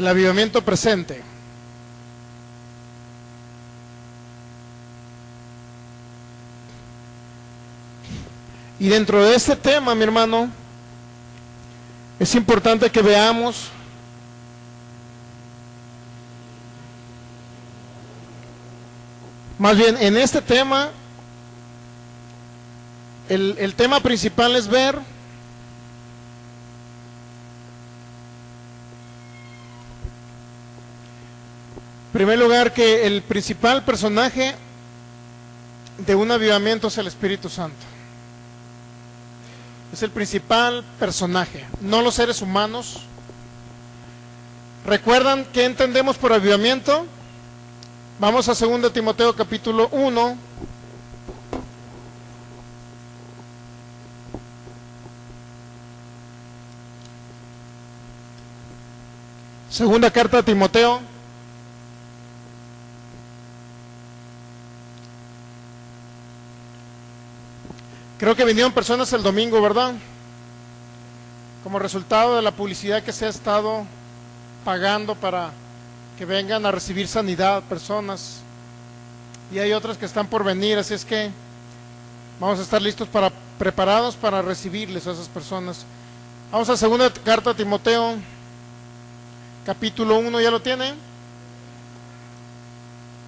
avivamiento presente. Y dentro de este tema, mi hermano, es importante que veamos más bien en este tema, el tema principal es ver en primer lugar que el principal personaje de un avivamiento es el Espíritu Santo. Es el principal personaje, no los seres humanos. ¿Recuerdan qué entendemos por avivamiento? Vamos a 2 Timoteo capítulo 1. Segunda carta a Timoteo. Creo que vinieron personas el domingo, ¿verdad? Como resultado de la publicidad que se ha estado pagando para que vengan a recibir sanidad personas. Y hay otras que están por venir, así es que vamos a estar listos preparados para recibirles a esas personas. Vamos a 2 carta a Timoteo, capítulo 1, ¿ya lo tienen?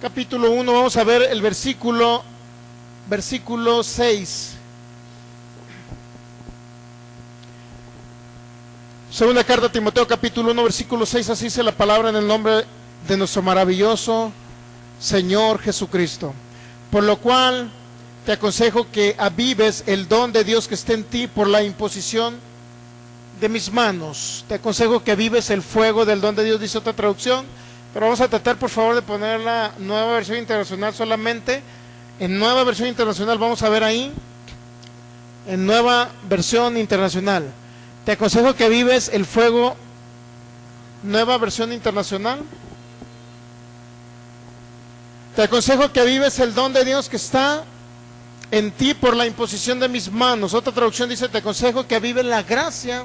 Capítulo 1, vamos a ver el versículo 6. Segunda carta a Timoteo capítulo 1 versículo 6, así dice la palabra en el nombre de nuestro maravilloso Señor Jesucristo. Por lo cual te aconsejo que avives el don de Dios que está en ti por la imposición de mis manos. Te aconsejo que avives el fuego del don de Dios, dice otra traducción, pero vamos a tratar por favor de poner la nueva versión internacional solamente. En nueva versión internacional vamos a ver ahí, en nueva versión internacional. Te aconsejo que vives el fuego, nueva versión internacional. Te aconsejo que vives el don de Dios que está en ti por la imposición de mis manos. Otra traducción dice, te aconsejo que vives la gracia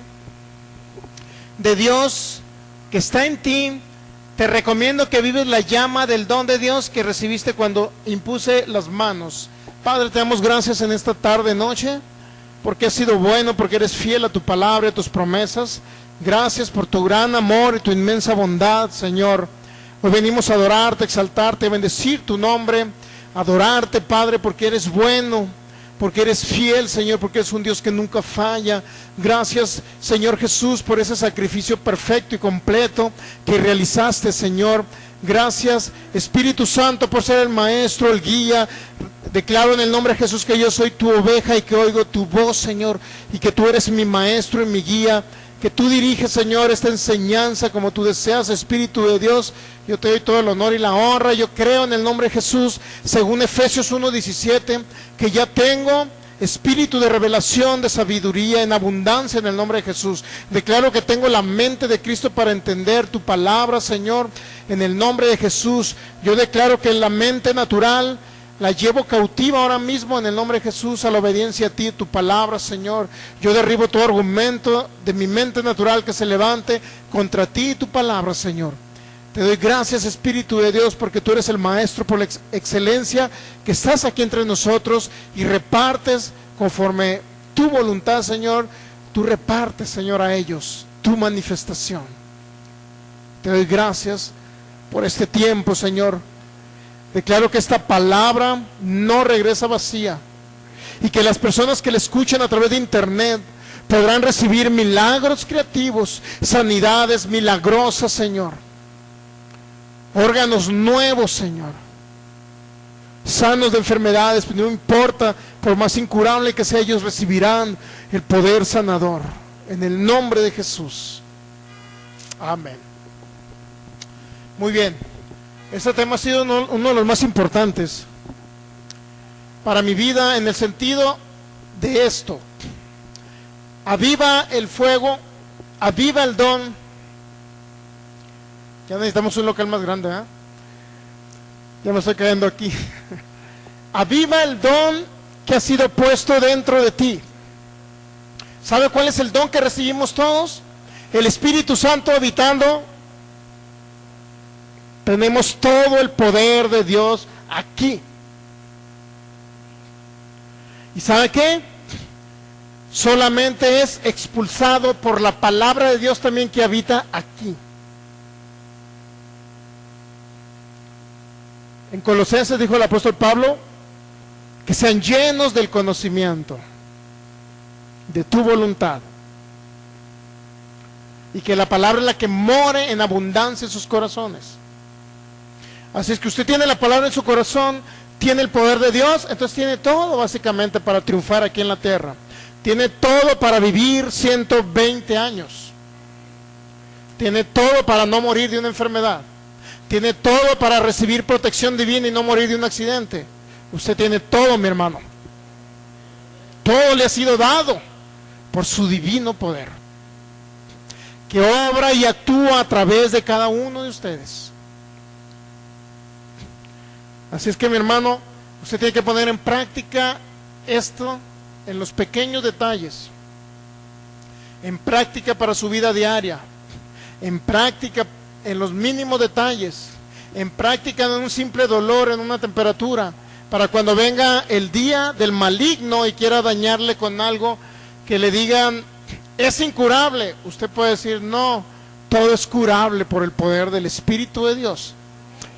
de Dios que está en ti. Te recomiendo que vives la llama del don de Dios que recibiste cuando impuse las manos. Padre, te damos gracias en esta tarde, noche, porque has sido bueno, porque eres fiel a tu palabra y a tus promesas. Gracias por tu gran amor y tu inmensa bondad, Señor. Hoy venimos a adorarte, exaltarte, bendecir tu nombre, adorarte, Padre, porque eres bueno, porque eres fiel, Señor, porque eres un Dios que nunca falla. Gracias, Señor Jesús, por ese sacrificio perfecto y completo que realizaste, Señor. Gracias, Espíritu Santo, por ser el maestro, el guía. Declaro en el nombre de Jesús que yo soy tu oveja y que oigo tu voz, Señor, y que tú eres mi maestro y mi guía, que tú diriges, Señor, esta enseñanza como tú deseas, Espíritu de Dios. Yo te doy todo el honor y la honra. Yo creo en el nombre de Jesús, según Efesios 1:17, que ya tengo espíritu de revelación, de sabiduría en abundancia en el nombre de Jesús. Declaro que tengo la mente de Cristo para entender tu palabra, Señor, en el nombre de Jesús. Yo declaro que la mente natural la llevo cautiva ahora mismo en el nombre de Jesús a la obediencia a ti, tu palabra, Señor. Yo derribo todo argumento de mi mente natural que se levante contra ti y tu palabra, Señor. Te doy gracias, Espíritu de Dios, porque tú eres el maestro por la excelencia que estás aquí entre nosotros y repartes conforme tu voluntad, Señor. Tú repartes, Señor, a ellos tu manifestación. Te doy gracias por este tiempo, Señor. Declaro que esta palabra no regresa vacía y que las personas que la escuchen a través de internet podrán recibir milagros creativos, sanidades milagrosas, Señor, órganos nuevos, Señor, sanos de enfermedades. No importa, por más incurable que sea, ellos recibirán el poder sanador en el nombre de Jesús. Amén. Muy bien. Este tema ha sido uno de los más importantes para mi vida en el sentido de esto. Aviva el fuego, aviva el don. Ya necesitamos un local más grande, ¿eh? Ya me estoy cayendo aquí. Aviva el don que ha sido puesto dentro de ti. ¿Sabe cuál es el don que recibimos todos? El Espíritu Santo habitando Tenemos todo el poder de Dios aquí. ¿Y sabe qué? Solamente es expulsado por la palabra de Dios también que habita aquí. En Colosenses dijo el apóstol Pablo que sean llenos del conocimiento de tu voluntad y que la palabra es la que more en abundancia en sus corazones. Así es que usted tiene la palabra en su corazón, tiene el poder de Dios, entonces tiene todo básicamente para triunfar aquí en la tierra. Tiene todo para vivir 120 años. Tiene todo para no morir de una enfermedad. Tiene todo para recibir protección divina y no morir de un accidente. Usted tiene todo, mi hermano. Todo le ha sido dado por su divino poder, que obra y actúa a través de cada uno de ustedes. Así es que, mi hermano, usted tiene que poner en práctica esto en los pequeños detalles, en práctica para su vida diaria, en práctica en los mínimos detalles, en práctica en un simple dolor, en una temperatura, para cuando venga el día del maligno y quiera dañarle con algo, que le digan, es incurable. Usted puede decir, no, todo es curable por el poder del Espíritu de Dios.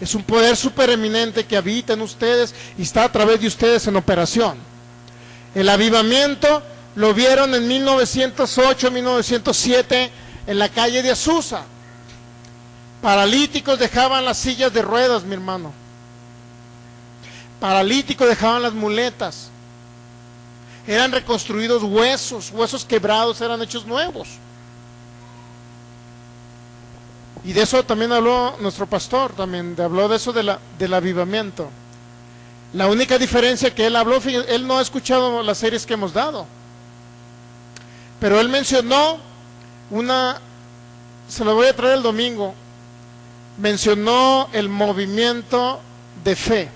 Es un poder supereminente que habita en ustedes y está a través de ustedes en operación. El avivamiento lo vieron en 1908, 1907 en la calle de Azusa. Paralíticos dejaban las sillas de ruedas, mi hermano. Paralíticos dejaban las muletas. Eran reconstruidos huesos, huesos quebrados eran hechos nuevos. Y de eso también habló nuestro pastor, también habló de eso del avivamiento. La única diferencia que él habló, él no ha escuchado las series que hemos dado, pero él mencionó se lo voy a traer el domingo, mencionó el movimiento de fe.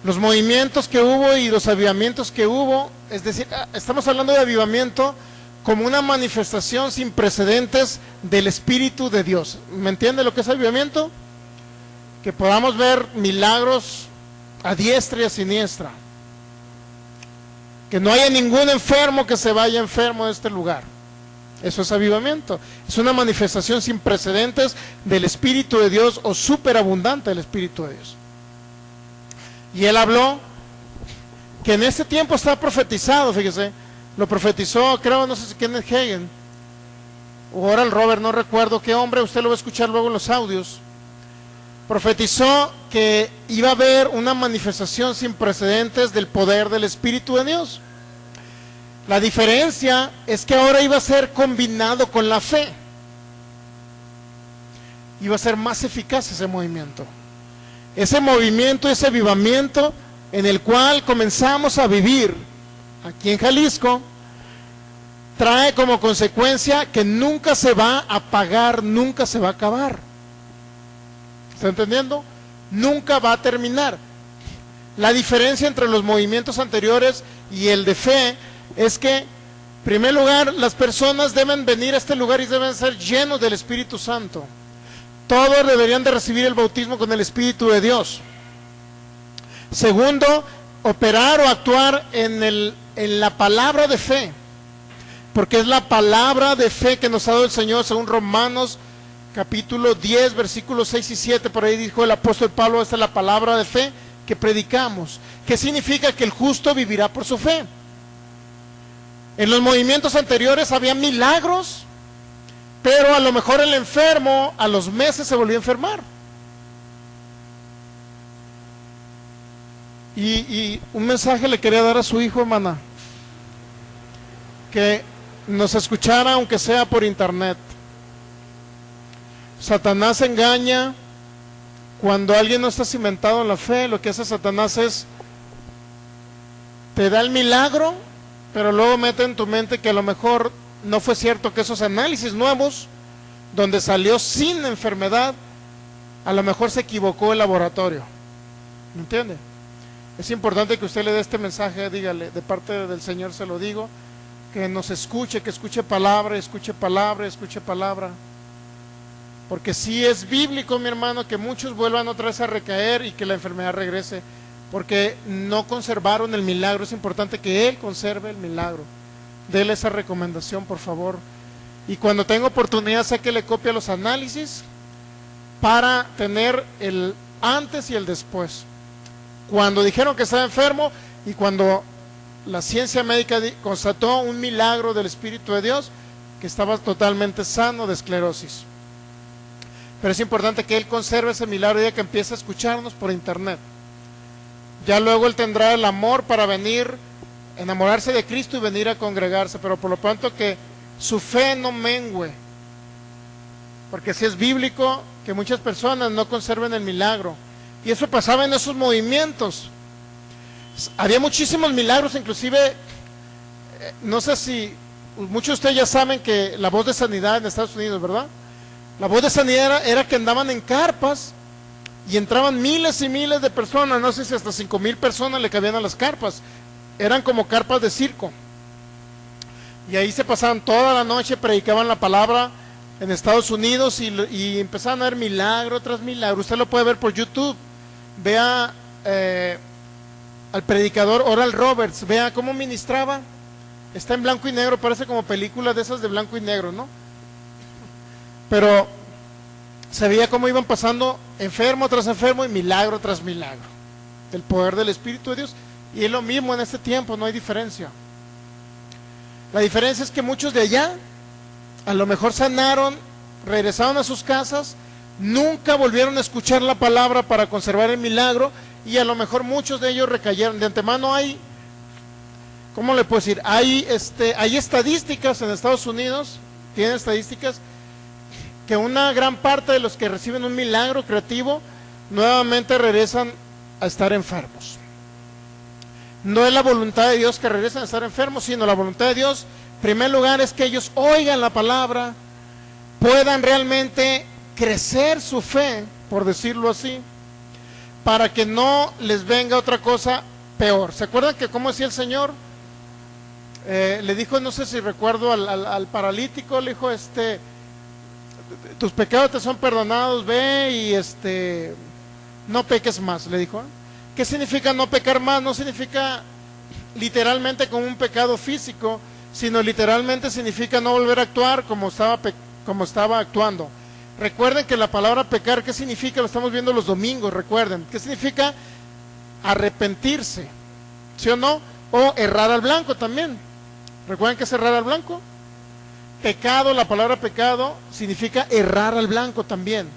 Los movimientos que hubo y los avivamientos que hubo, es decir, estamos hablando de avivamiento como una manifestación sin precedentes del Espíritu de Dios. ¿Me entiende lo que es avivamiento? Que podamos ver milagros a diestra y a siniestra. Que no haya ningún enfermo que se vaya enfermo de este lugar. Eso es avivamiento. Es una manifestación sin precedentes del Espíritu de Dios, o superabundante del Espíritu de Dios. Y él habló que en este tiempo está profetizado, fíjese, lo profetizó, creo, no sé si Kenneth Hagin o Oral Robert, no recuerdo qué hombre, usted lo va a escuchar luego en los audios. Profetizó que iba a haber una manifestación sin precedentes del poder del Espíritu de Dios. La diferencia es que ahora iba a ser combinado con la fe. Iba a ser más eficaz ese movimiento. Ese movimiento, ese avivamiento en el cual comenzamos a vivir aquí en Jalisco, trae como consecuencia que nunca se va a apagar, nunca se va a acabar. ¿Está entendiendo? Nunca va a terminar. La diferencia entre los movimientos anteriores y el de fe es que, en primer lugar, las personas deben venir a este lugar y deben ser llenos del Espíritu Santo. Todos deberían de recibir el bautismo con el Espíritu de Dios. Segundo, operar o actuar en la palabra de fe, porque es la palabra de fe que nos ha dado el Señor, según Romanos capítulo 10, versículos 6 y 7, por ahí dijo el apóstol Pablo, esta es la palabra de fe que predicamos, que significa que el justo vivirá por su fe. En los movimientos anteriores había milagros, pero a lo mejor el enfermo a los meses se volvió a enfermar. Y un mensaje le quería dar a su hijo, hermana, que nos escuchara aunque sea por internet. Satanás engaña cuando alguien no está cimentado en la fe. Lo que hace Satanás es, te da el milagro, pero luego mete en tu mente que a lo mejor no fue cierto, que esos análisis nuevos, donde salió sin enfermedad, a lo mejor se equivocó el laboratorio. ¿Me entiende? Es importante que usted le dé este mensaje, dígale, de parte del Señor se lo digo, que nos escuche, que escuche palabra, escuche palabra, escuche palabra. Porque sí es bíblico, mi hermano, que muchos vuelvan otra vez a recaer y que la enfermedad regrese, porque no conservaron el milagro. Es importante que Él conserve el milagro. Dele esa recomendación, por favor. Y cuando tenga oportunidad, sáquele copia a los análisis para tener el antes y el después. Cuando dijeron que estaba enfermo y cuando la ciencia médica constató un milagro del Espíritu de Dios, que estaba totalmente sano de esclerosis. Pero es importante que Él conserve ese milagro ya que empiece a escucharnos por internet. Ya luego Él tendrá el amor para venir, enamorarse de Cristo y venir a congregarse, pero por lo pronto que su fe no mengüe, porque si es bíblico que muchas personas no conserven el milagro, y eso pasaba en esos movimientos. Había muchísimos milagros, inclusive, no sé si muchos de ustedes ya saben que la voz de sanidad en Estados Unidos, ¿verdad? La voz de sanidad era que andaban en carpas y entraban miles y miles de personas, no sé si hasta 5,000 personas le cabían a las carpas, eran como carpas de circo, y ahí se pasaban toda la noche, predicaban la palabra en Estados Unidos y empezaban a ver milagro tras milagro. Usted lo puede ver por YouTube, vea al predicador Oral Roberts, vea cómo ministraba, está en blanco y negro, parece como películas de esas de blanco y negro, ¿no? Pero se veía cómo iban pasando enfermo tras enfermo y milagro tras milagro, el poder del Espíritu de Dios. Y es lo mismo en este tiempo, no hay diferencia. La diferencia es que muchos de allá a lo mejor sanaron, regresaron a sus casas, nunca volvieron a escuchar la palabra para conservar el milagro, y a lo mejor muchos de ellos recayeron. De antemano hay, ¿cómo le puedo decir? Hay estadísticas en Estados Unidos, tienen estadísticas que una gran parte de los que reciben un milagro creativo nuevamente regresan a estar enfermos. No es la voluntad de Dios que regresen a estar enfermos, sino la voluntad de Dios, en primer lugar, es que ellos oigan la palabra, puedan realmente crecer su fe, por decirlo así, para que no les venga otra cosa peor. ¿Se acuerdan que como decía el Señor? Le dijo, no sé si recuerdo al paralítico, le dijo, tus pecados te son perdonados, ve y no peques más, le dijo. ¿Qué significa no pecar más? No significa literalmente como un pecado físico, sino literalmente significa no volver a actuar como estaba actuando. Recuerden que la palabra pecar, ¿qué significa? Lo estamos viendo los domingos, recuerden. ¿Qué significa? Arrepentirse, ¿sí o no? O errar al blanco también. ¿Recuerden qué es errar al blanco? Pecado, la palabra pecado significa errar al blanco también.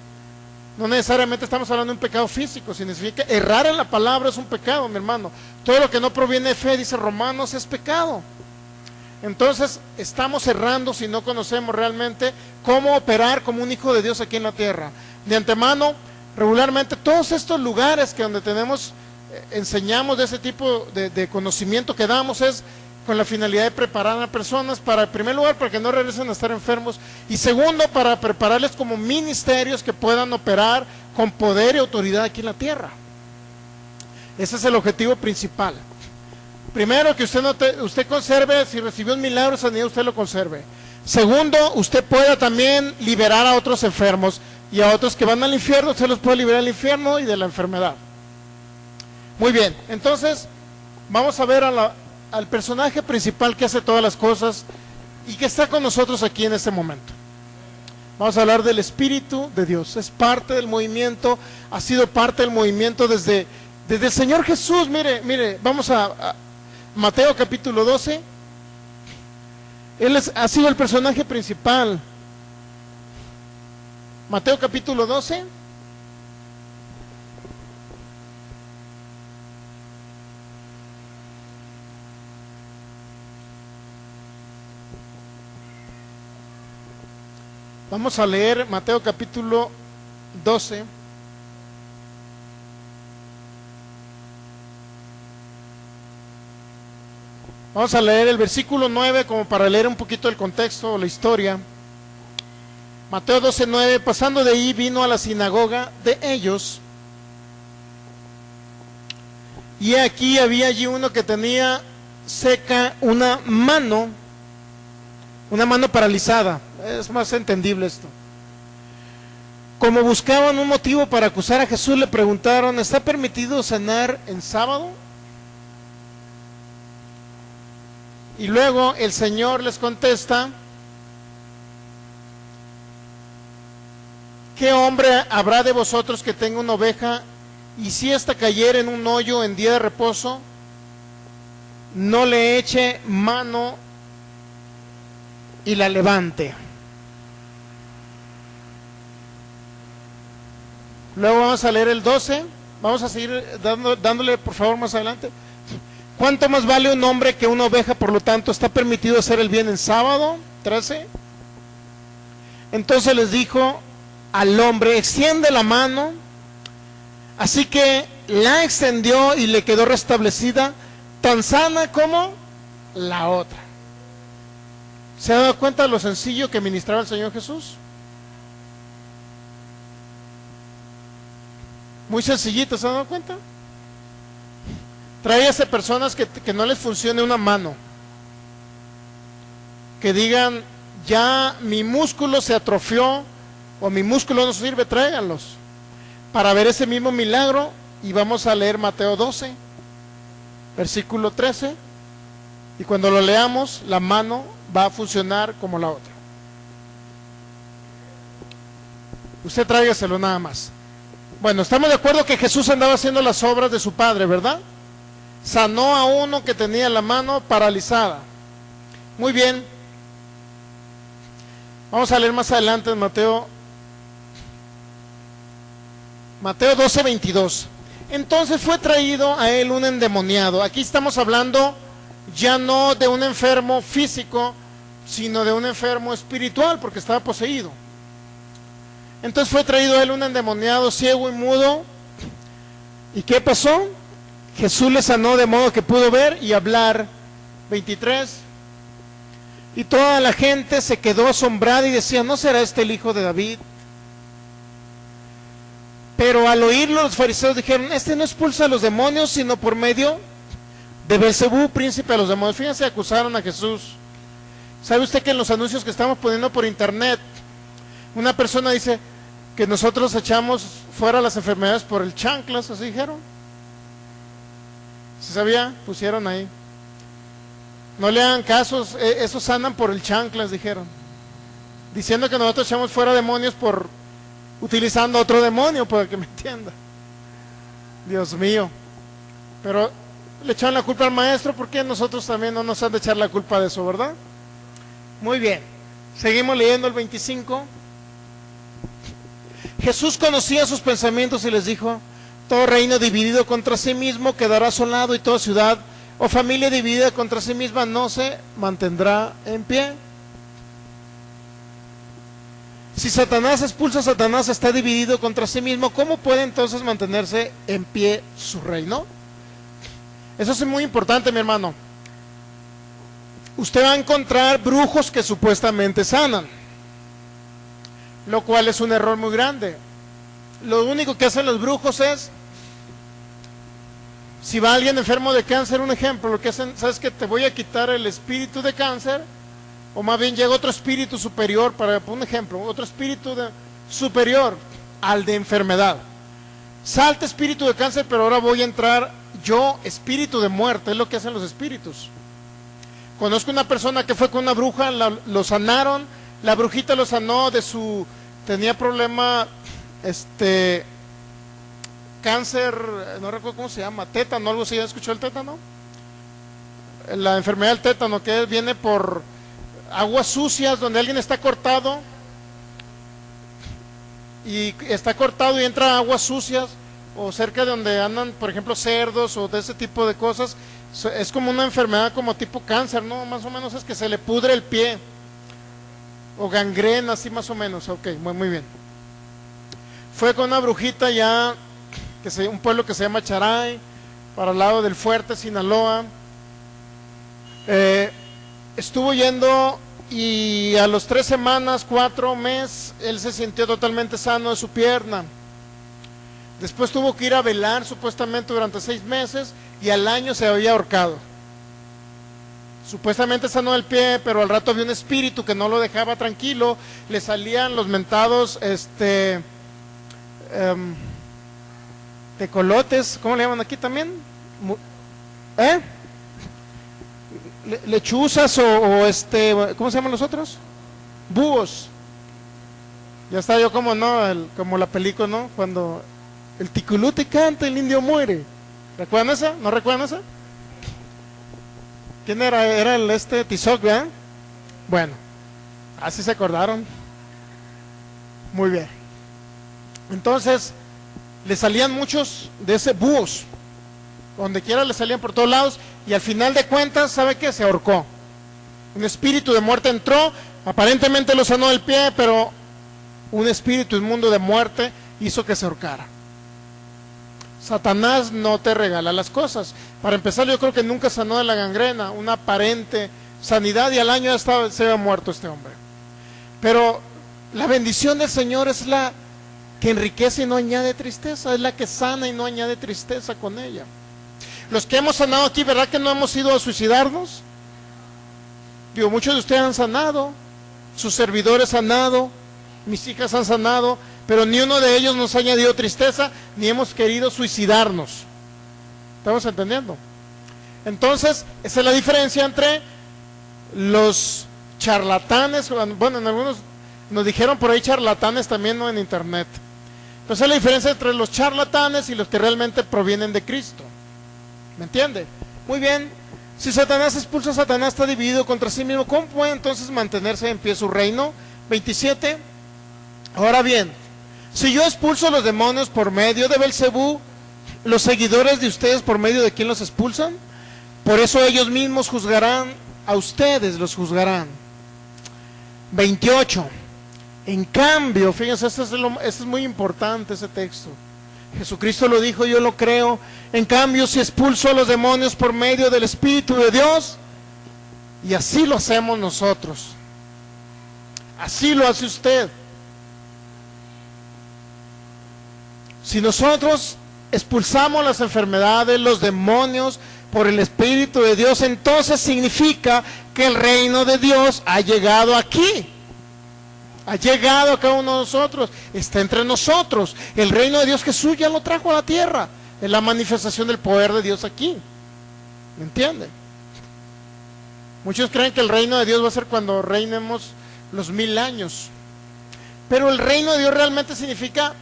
No necesariamente estamos hablando de un pecado físico, significa errar en la palabra es un pecado, mi hermano. Todo lo que no proviene de fe, dice Romanos, es pecado. Entonces estamos errando si no conocemos realmente cómo operar como un hijo de Dios aquí en la tierra. De antemano, regularmente todos estos lugares que donde enseñamos de ese tipo de conocimiento que damos es con la finalidad de preparar a personas para, en primer lugar, para que no regresen a estar enfermos, y segundo, para prepararles como ministerios que puedan operar con poder y autoridad aquí en la tierra. Ese es el objetivo principal. Primero, que usted conserve, si recibió un milagro de sanidad, usted lo conserve. Segundo, usted pueda también liberar a otros enfermos, y a otros que van al infierno, usted los puede liberar del infierno y de la enfermedad. Muy bien, entonces vamos a ver al personaje principal que hace todas las cosas y que está con nosotros aquí en este momento. Vamos a hablar del Espíritu de Dios. Es parte del movimiento, ha sido parte del movimiento desde el Señor Jesús. Mire, vamos a Mateo capítulo 12. Él ha sido el personaje principal. Mateo capítulo 12. Vamos a leer Mateo capítulo 12. Vamos a leer el versículo 9 como para leer un poquito el contexto o la historia. Mateo 12:9, pasando de ahí vino a la sinagoga de ellos, y aquí había allí uno que tenía seca una mano paralizada. Es más entendible esto. como buscaban un motivo para acusar a Jesús, le preguntaron: ¿está permitido cenar en sábado? Y luego el Señor les contesta: ¿qué hombre habrá de vosotros que tenga una oveja, y si ésta cayere en un hoyo en día de reposo, no le eche mano y la levante? Luego vamos a leer el 12, vamos a seguir dándole por favor más adelante. ¿Cuánto más vale un hombre que una oveja? Por lo tanto, ¿está permitido hacer el bien en sábado? 13. Entonces les dijo al hombre: extiende la mano. Así que la extendió y le quedó restablecida, tan sana como la otra. ¿Se ha dado cuenta de lo sencillo que ministraba el Señor Jesús? Muy sencillito, ¿se han dado cuenta? Tráigase personas que no les funcione una mano, que digan: ya mi músculo se atrofió o mi músculo no sirve, tráiganlos para ver ese mismo milagro. Y vamos a leer Mateo 12, versículo 13, y cuando lo leamos, la mano va a funcionar como la otra. Usted tráigaselo nada más. Bueno, estamos de acuerdo que Jesús andaba haciendo las obras de su Padre, ¿verdad? Sanó a uno que tenía la mano paralizada. Muy bien. Vamos a leer más adelante en Mateo 12, 22. Entonces fue traído a él un endemoniado. Aquí estamos hablando ya no de un enfermo físico, sino de un enfermo espiritual, porque estaba poseído. Entonces fue traído a él un endemoniado, ciego y mudo. ¿Y qué pasó? Jesús le sanó de modo que pudo ver y hablar. 23. Y toda la gente se quedó asombrada y decía: ¿no será este el hijo de David? Pero al oírlo, los fariseos dijeron: este no expulsa a los demonios, sino por medio de Belzebú, príncipe de los demonios. Fíjense, acusaron a Jesús. ¿Sabe usted que en los anuncios que estamos poniendo por internet, una persona dice que nosotros echamos fuera las enfermedades por el chanclas? Así dijeron. ¿Se sabía? Pusieron ahí. No le hagan casos, esos sanan por el chanclas, dijeron. Diciendo que nosotros echamos fuera demonios por utilizando otro demonio, para que me entienda. Dios mío. Pero le echaron la culpa al maestro, ¿por qué nosotros también no nos han de echar la culpa de eso, verdad? Muy bien. Seguimos leyendo el 25. Jesús conocía sus pensamientos y les dijo: todo reino dividido contra sí mismo quedará asolado, y toda ciudad o familia dividida contra sí misma no se mantendrá en pie. Si Satanás expulsa a Satanás, está dividido contra sí mismo, ¿cómo puede entonces mantenerse en pie su reino? Eso es muy importante, mi hermano. Usted va a encontrar brujos que supuestamente sanan, lo cual es un error muy grande. Lo único que hacen los brujos es, si va alguien enfermo de cáncer, un ejemplo, lo que hacen: ¿sabes qué? Te voy a quitar el espíritu de cáncer, o más bien llega otro espíritu superior, para un ejemplo, otro espíritu superior al de enfermedad. Salta espíritu de cáncer, pero ahora voy a entrar yo, espíritu de muerte. Es lo que hacen los espíritus. Conozco una persona que fue con una bruja, lo sanaron, la brujita lo sanó de su, tenía problema, cáncer, no recuerdo cómo se llama, tétano, algo así. ¿Ya escuchó el tétano? La enfermedad del tétano, que viene por aguas sucias, donde alguien está cortado y entra aguas sucias, o cerca de donde andan, por ejemplo, cerdos o de ese tipo de cosas. Es como una enfermedad como tipo cáncer, ¿no? Más o menos es que se le pudre el pie, o gangrena, así más o menos. Ok, muy bien. Fue con una brujita ya, un pueblo que se llama Charay, para el lado del Fuerte, Sinaloa. Estuvo yendo, y a los 3 semanas, 4 meses, él se sintió totalmente sano de su pierna. Después tuvo que ir a velar supuestamente durante 6 meses, y al año se había ahorcado. Supuestamente sanó el pie, pero al rato había un espíritu que no lo dejaba tranquilo. Le salían los mentados tecolotes, ¿cómo le llaman aquí también? Lechuzas o ¿cómo se llaman los otros? Búhos. Ya está yo como, ¿no? Como la película, ¿no? Cuando el ticulute canta, el indio muere. ¿Recuerdan esa? ¿No recuerdan esa? ¿Quién era? Era el Tizoc, ¿verdad? Bueno, así se acordaron. Muy bien. Entonces, le salían muchos de ese búhos. Donde quiera le salían por todos lados. Y al final de cuentas, ¿sabe qué? Se ahorcó. Un espíritu de muerte entró. Aparentemente lo sanó del pie, pero un espíritu inmundo de muerte hizo que se ahorcara. Satanás no te regala las cosas. Para empezar, yo creo que nunca sanó de la gangrena, una aparente sanidad, y al año ya se había muerto este hombre. Pero la bendición del Señor es la que enriquece y no añade tristeza, es la que sana y no añade tristeza con ella. Los que hemos sanado aquí, ¿verdad que no hemos ido a suicidarnos? Digo, muchos de ustedes han sanado, sus servidores han sanado, mis hijas han sanado, pero ni uno de ellos nos ha añadido tristeza, ni hemos querido suicidarnos. ¿Estamos entendiendo? Entonces, esa es la diferencia entre los charlatanes. Bueno, en algunos nos dijeron por ahí charlatanes también, ¿no? En internet. Entonces, la diferencia entre los charlatanes y los que realmente provienen de Cristo. ¿Me entiende? Muy bien. Si Satanás expulsa a Satanás, está dividido contra sí mismo. ¿Cómo puede entonces mantenerse en pie su reino? 27. Ahora bien, si yo expulso a los demonios por medio de Belcebú, los seguidores de ustedes, ¿por medio de quién los expulsan? Por eso ellos mismos juzgarán a ustedes, los juzgarán. 28. En cambio, fíjense, este es muy importante ese texto. Jesucristo lo dijo, yo lo creo. En cambio, si expulso a los demonios por medio del Espíritu de Dios, y así lo hacemos nosotros, así lo hace usted. Si nosotros expulsamos las enfermedades, los demonios, por el Espíritu de Dios, entonces significa que el reino de Dios ha llegado aquí. Ha llegado a cada uno de nosotros, está entre nosotros. El reino de Dios Jesús ya lo trajo a la tierra. Es la manifestación del poder de Dios aquí. ¿Me entienden? Muchos creen que el reino de Dios va a ser cuando reinemos los 1000 años. Pero el reino de Dios realmente significa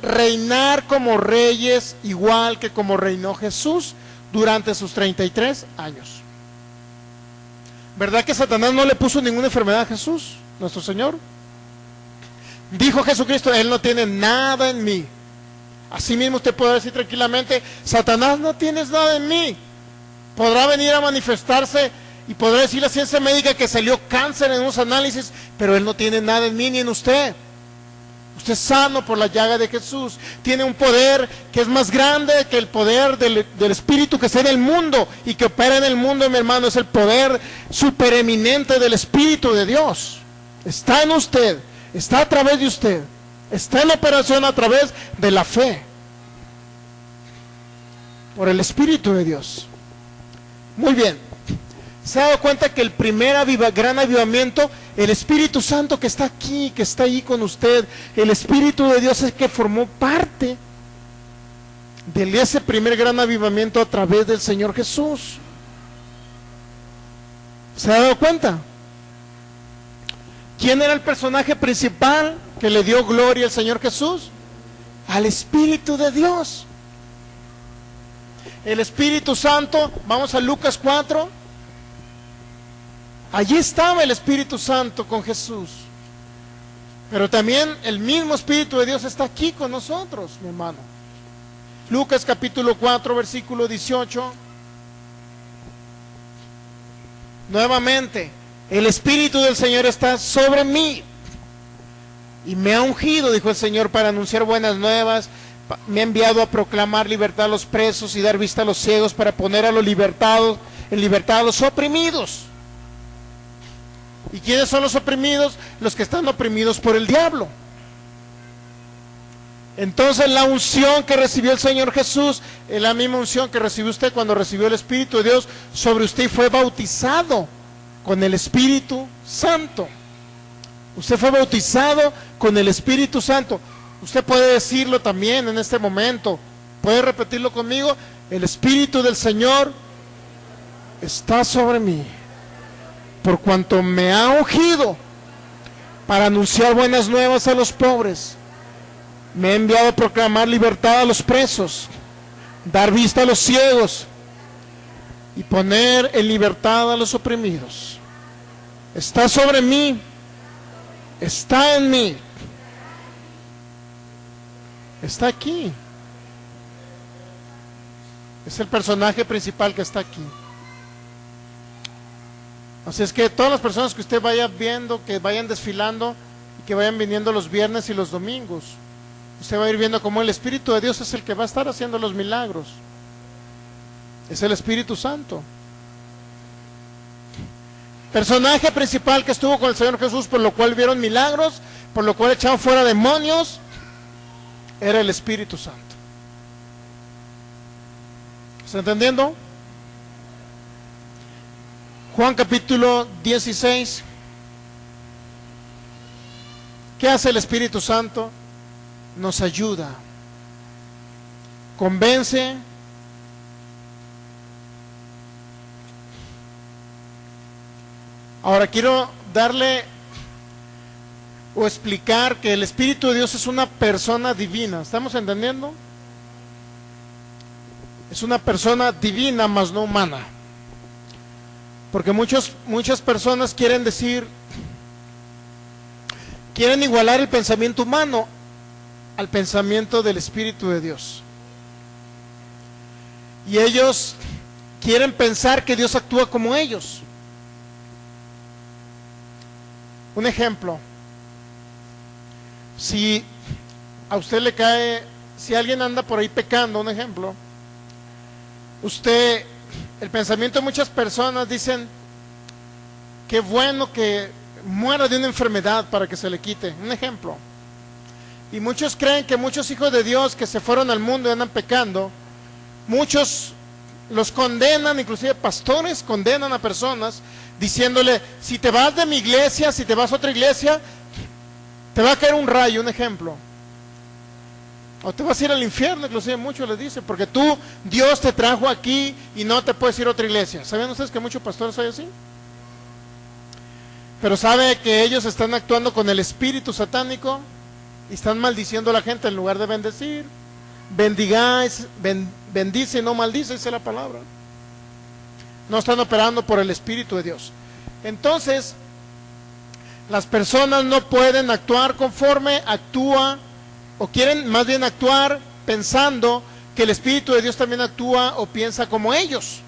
reinar como reyes, igual que como reinó Jesús durante sus 33 años. ¿Verdad que Satanás no le puso ninguna enfermedad a Jesús, nuestro Señor? Dijo Jesucristo, Él no tiene nada en mí. Así mismo usted puede decir tranquilamente, Satanás, no tienes nada en mí. Podrá venir a manifestarse y podrá decir la ciencia médica que salió cáncer en unos análisis, pero Él no tiene nada en mí ni en usted. Usted es sano por la llaga de Jesús. Tiene un poder que es más grande que el poder del Espíritu que está en el mundo y que opera en el mundo, mi hermano. Es el poder supereminente del Espíritu de Dios. Está en usted, está a través de usted, está en operación a través de la fe, por el Espíritu de Dios. Muy bien. ¿Se ha dado cuenta que el primer gran avivamiento, el Espíritu Santo que está aquí, que está ahí con usted, el Espíritu de Dios es que formó parte de ese primer gran avivamiento a través del Señor Jesús? ¿Se ha dado cuenta? ¿Quién era el personaje principal que le dio gloria al Señor Jesús? Al Espíritu de Dios. El Espíritu Santo, vamos a Lucas 4. Allí estaba el Espíritu Santo con Jesús. Pero también el mismo Espíritu de Dios está aquí con nosotros, mi hermano. Lucas capítulo 4, versículo 18. Nuevamente, el Espíritu del Señor está sobre mí y me ha ungido, dijo el Señor, para anunciar buenas nuevas. Me ha enviado a proclamar libertad a los presos y dar vista a los ciegos, para poner a los libertados en libertad a los oprimidos. ¿Y quiénes son los oprimidos? Los que están oprimidos por el diablo. Entonces la unción que recibió el Señor Jesús es la misma unción que recibió usted cuando recibió el Espíritu de Dios sobre usted y fue bautizado con el Espíritu Santo. Usted fue bautizado con el Espíritu Santo. Usted puede decirlo también en este momento. Puede repetirlo conmigo. El Espíritu del Señor está sobre mí, por cuanto me ha ungido para anunciar buenas nuevas a los pobres. Me ha enviado a proclamar libertad a los presos, dar vista a los ciegos y poner en libertad a los oprimidos. Está sobre mí, está en mí, está aquí. Es el personaje principal que está aquí. Así es que todas las personas que usted vaya viendo, que vayan desfilando y que vayan viniendo los viernes y los domingos, usted va a ir viendo cómo el Espíritu de Dios es el que va a estar haciendo los milagros. Es el Espíritu Santo. Personaje principal que estuvo con el Señor Jesús, por lo cual vieron milagros, por lo cual echaron fuera demonios, era el Espíritu Santo. ¿Está entendiendo? Juan capítulo 16. ¿Qué hace el Espíritu Santo? Nos ayuda, convence, ahora quiero darle o explicar que el Espíritu de Dios es una persona divina. ¿Estamos entendiendo? Es una persona divina, mas no humana. Porque muchas personas quieren igualar el pensamiento humano al pensamiento del Espíritu de Dios. Y ellos quieren pensar que Dios actúa como ellos. Un ejemplo. Si a usted le cae, si alguien anda por ahí pecando, un ejemplo, el pensamiento de muchas personas dicen, qué bueno que muera de una enfermedad para que se le quite, un ejemplo. Y muchos creen que muchos hijos de Dios que se fueron al mundo y andan pecando, muchos los condenan, inclusive pastores condenan a personas diciéndole, si te vas de mi iglesia, si te vas a otra iglesia, te va a caer un rayo, un ejemplo. O te vas a ir al infierno, inclusive muchos les dicen, porque Dios te trajo aquí y no te puedes ir a otra iglesia. ¿Sabían ustedes que muchos pastores son así? Pero ¿sabe que ellos están actuando con el espíritu satánico y están maldiciendo a la gente en lugar de bendecir? Bendigáis, bendice y no maldice, dice la palabra. No están operando por el Espíritu de Dios. Entonces, las personas no pueden actuar conforme actúa, o quieren más bien actuar pensando que el Espíritu de Dios también actúa o piensa como ellos.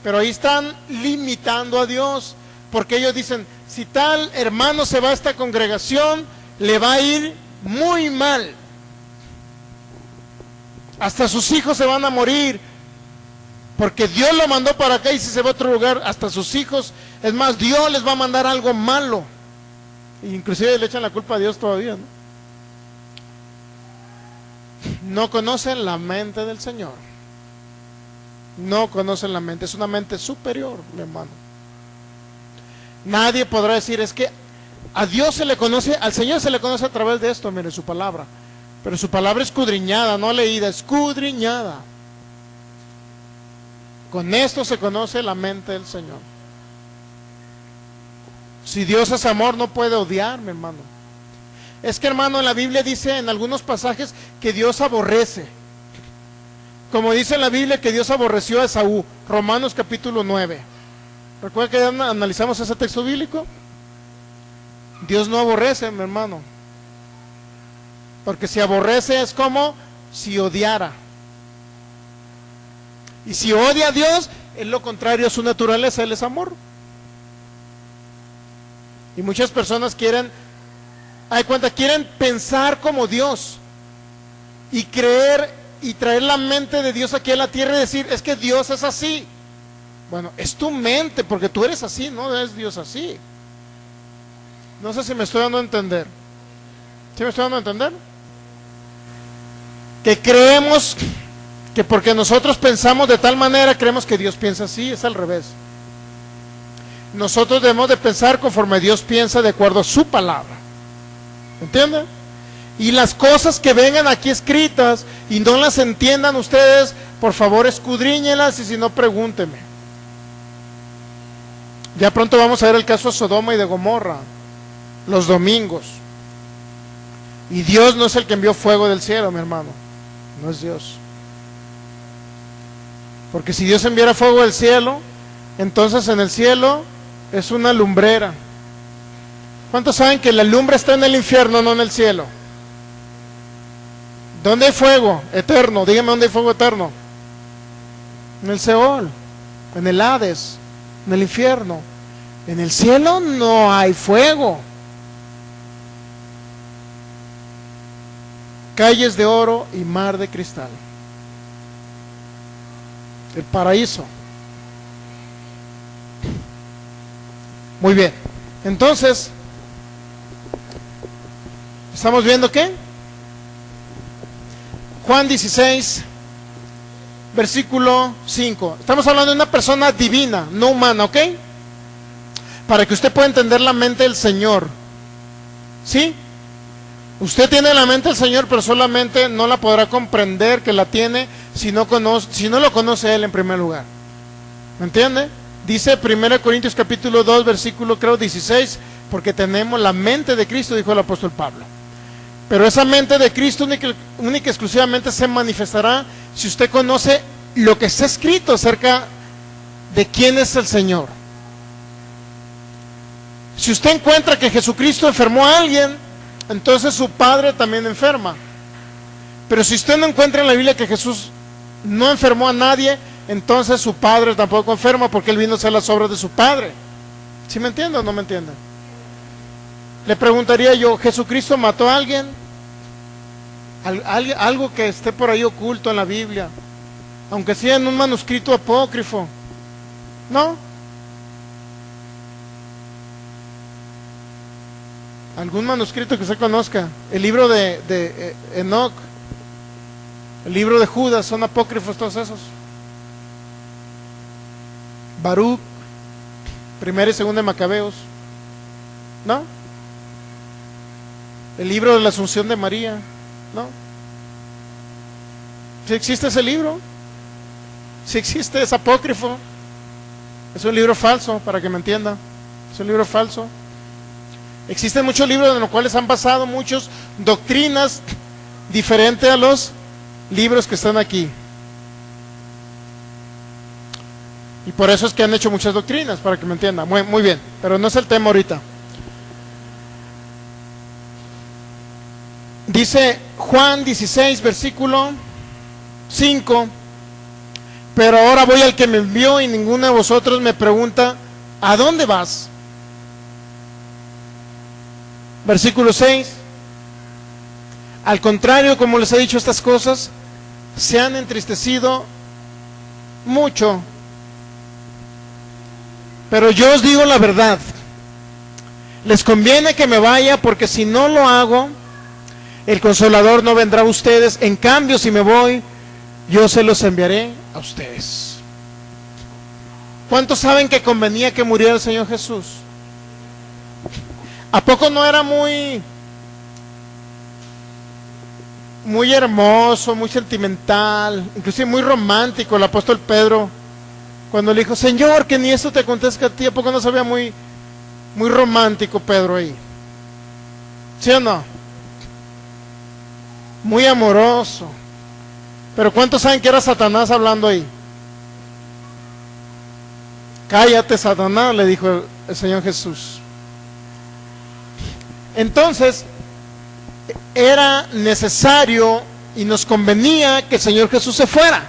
Pero ahí están limitando a Dios, porque ellos dicen, si tal hermano se va a esta congregación, le va a ir muy mal. Hasta sus hijos se van a morir, porque Dios lo mandó para acá, y si se va a otro lugar, hasta sus hijos, es más, Dios les va a mandar algo malo. Inclusive le echan la culpa a Dios todavía, ¿no? No conocen la mente del Señor. No conocen la mente, es una mente superior, mi hermano. Nadie podrá decir, es que a Dios se le conoce, al Señor se le conoce a través de esto, mire, su palabra. Pero su palabra escudriñada, no leída, escudriñada. Con esto se conoce la mente del Señor. Si Dios es amor, no puede odiar, mi hermano. Es que, hermano, en la Biblia dice en algunos pasajes que Dios aborrece. Como dice en la Biblia que Dios aborreció a Esaú, Romanos capítulo 9. ¿Recuerda que ya analizamos ese texto bíblico? Dios no aborrece, mi hermano. Porque si aborrece es como si odiara. Y si odia a Dios, es lo contrario a su naturaleza, Él es amor. Y muchas personas quieren pensar como Dios y creer y traer la mente de Dios aquí a la tierra y decir, es que Dios es así. Bueno, es tu mente, porque tú eres así, no es Dios así. No sé si me estoy dando a entender. ¿Sí me estoy dando a entender? Que creemos que porque nosotros pensamos de tal manera, creemos que Dios piensa así, es al revés. nosotros debemos de pensar conforme Dios piensa de acuerdo a su palabra. ¿Entienden? Y las cosas que vengan aquí escritas y no las entiendan ustedes, por favor escudriñenlas, y si no, pregúntenme. Ya pronto vamos a ver el caso de Sodoma y de Gomorra, los domingos. Y Dios no es el que envió fuego del cielo, mi hermano. No es Dios. Porque si Dios enviara fuego del cielo, entonces en el cielo es una lumbrera. ¿Cuántos saben que la lumbre está en el infierno, no en el cielo? ¿Dónde hay fuego eterno? Dígame, ¿dónde hay fuego eterno? En el Seol, en el Hades, en el infierno. En el cielo no hay fuego. Calles de oro y mar de cristal. El paraíso. Muy bien. Entonces, ¿estamos viendo qué? Juan 16, versículo 5. Estamos hablando de una persona divina, no humana, ¿ok? Para que usted pueda entender la mente del Señor. ¿Sí? Usted tiene la mente del Señor, pero solamente no la podrá comprender que la tiene si no lo conoce Él en primer lugar. ¿Me entiende? Dice 1 Corintios capítulo 2, versículo creo 16, porque tenemos la mente de Cristo, dijo el apóstol Pablo. Pero esa mente de Cristo única y exclusivamente se manifestará si usted conoce lo que está escrito acerca de quién es el Señor. Si usted encuentra que Jesucristo enfermó a alguien, entonces su Padre también enferma. Pero si usted no encuentra en la Biblia que Jesús no enfermó a nadie, entonces su Padre tampoco enferma, porque Él vino a hacer las obras de su Padre. ¿Sí me entiende o no me entiende? Le preguntaría yo, ¿Jesucristo mató a alguien? Algo que esté por ahí oculto en la Biblia, aunque sea en un manuscrito apócrifo. ¿No? Algún manuscrito que usted conozca. El libro de Enoc, el libro de Judas, son apócrifos todos esos. Baruch, primera y segunda de Macabeos, ¿no? El libro de la Asunción de María, ¿no? Si existe ese libro, si existe, es apócrifo, es un libro falso, para que me entienda, es un libro falso. Existen muchos libros en los cuales han basado muchas doctrinas diferentes a los libros que están aquí. Y por eso es que han hecho muchas doctrinas, para que me entienda. Muy bien, pero no es el tema ahorita. Dice Juan 16, versículo 5. Pero ahora voy al que me envió y ninguno de vosotros me pregunta, ¿a dónde vas? Versículo 6. Al contrario, como les he dicho estas cosas, se han entristecido mucho. Pero yo os digo la verdad, les conviene que me vaya, porque si no lo hago, el Consolador no vendrá a ustedes. En cambio, si me voy, yo se los enviaré a ustedes. ¿Cuántos saben que convenía que muriera el Señor Jesús? ¿A poco no era muy hermoso, muy sentimental, inclusive muy romántico el apóstol Pedro, cuando le dijo, Señor, que ni esto te acontezca a ti? ¿A poco no se veía muy romántico Pedro ahí? ¿Sí o no? Muy amoroso. Pero ¿cuántos saben que era Satanás hablando ahí? Cállate, Satanás, le dijo el Señor Jesús. Entonces, era necesario y nos convenía que el Señor Jesús se fuera,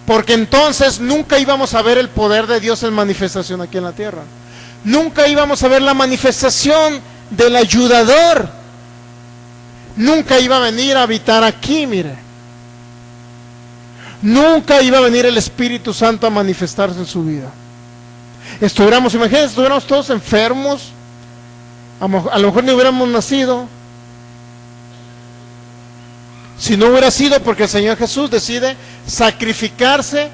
porque entonces nunca íbamos a ver el poder de Dios en manifestación aquí en la tierra. Nunca íbamos a ver la manifestación del ayudador. Nunca iba a venir a habitar aquí, mire. Nunca iba a venir el Espíritu Santo a manifestarse en su vida. Imagínense, estuviéramos todos enfermos, a lo mejor ni hubiéramos nacido, si no hubiera sido porque el Señor Jesús decide sacrificarse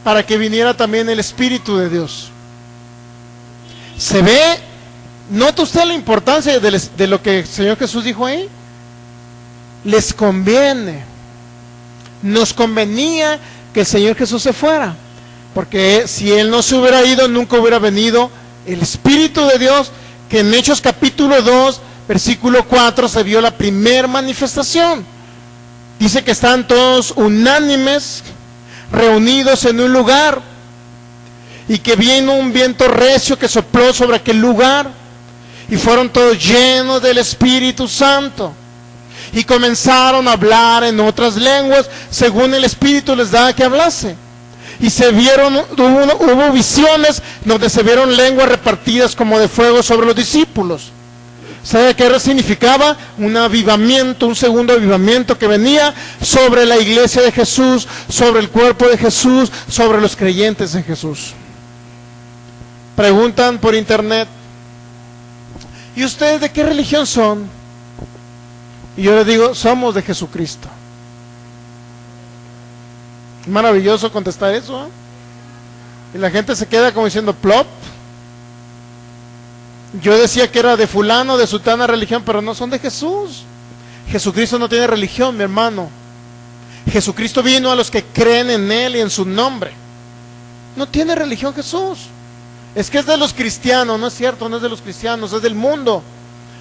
para que viniera también el Espíritu de Dios. Se ve, ¿nota usted la importancia de lo que el Señor Jesús dijo ahí? Les conviene, nos convenía que el Señor Jesús se fuera, porque si Él no se hubiera ido, nunca hubiera venido el Espíritu de Dios, que en Hechos capítulo 2, versículo 4, se vio la primera manifestación. Dice que están todos unánimes, reunidos en un lugar, y que vino un viento recio que sopló sobre aquel lugar, y fueron todos llenos del Espíritu Santo, y comenzaron a hablar en otras lenguas, según el Espíritu les daba que hablase. Y se vieron, hubo visiones donde se vieron lenguas repartidas como de fuego sobre los discípulos. ¿Sabe qué significaba? Un avivamiento, un segundo avivamiento que venía sobre la iglesia de Jesús, sobre el cuerpo de Jesús, sobre los creyentes en Jesús. Preguntan por internet, ¿y ustedes de qué religión son? Y yo les digo, somos de Jesucristo. Maravilloso contestar eso, ¿eh? Y la gente se queda como diciendo, plop. Yo decía que era de fulano, de sutana religión, pero no, son de Jesús. Jesucristo no tiene religión, mi hermano. Jesucristo vino a los que creen en Él y en su nombre. No tiene religión Jesús. Es que es de los cristianos. No es cierto, no es de los cristianos, es del mundo.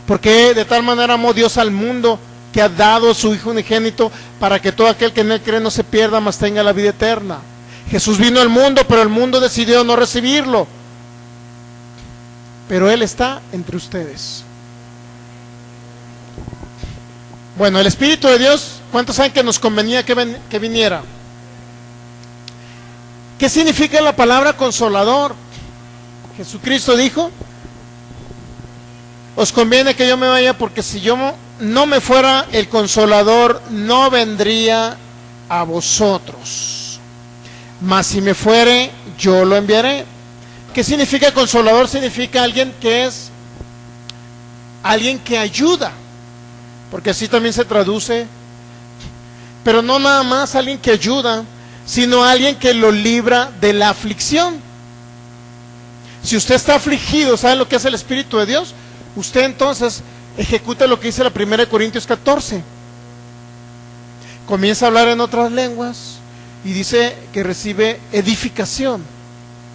Porque de tal manera amó Dios al mundo, que ha dado a su Hijo unigénito, para que todo aquel que en Él cree no se pierda, mas tenga la vida eterna. Jesús vino al mundo, pero el mundo decidió no recibirlo. Pero Él está entre ustedes. Bueno, el Espíritu de Dios, ¿cuántos saben que nos convenía que viniera? ¿Qué significa la palabra consolador? Jesucristo dijo, os conviene que yo me vaya, porque si yo no me fuera, el consolador no vendría a vosotros, mas si me fuere, yo lo enviaré. ¿Qué significa consolador? Significa alguien que es alguien que ayuda, porque así también se traduce, pero no nada más alguien que ayuda, sino alguien que lo libra de la aflicción. Si usted está afligido, ¿sabe lo que hace el Espíritu de Dios? Usted entonces ejecuta lo que dice la 1 Corintios 14. Comienza a hablar en otras lenguas y dice que recibe edificación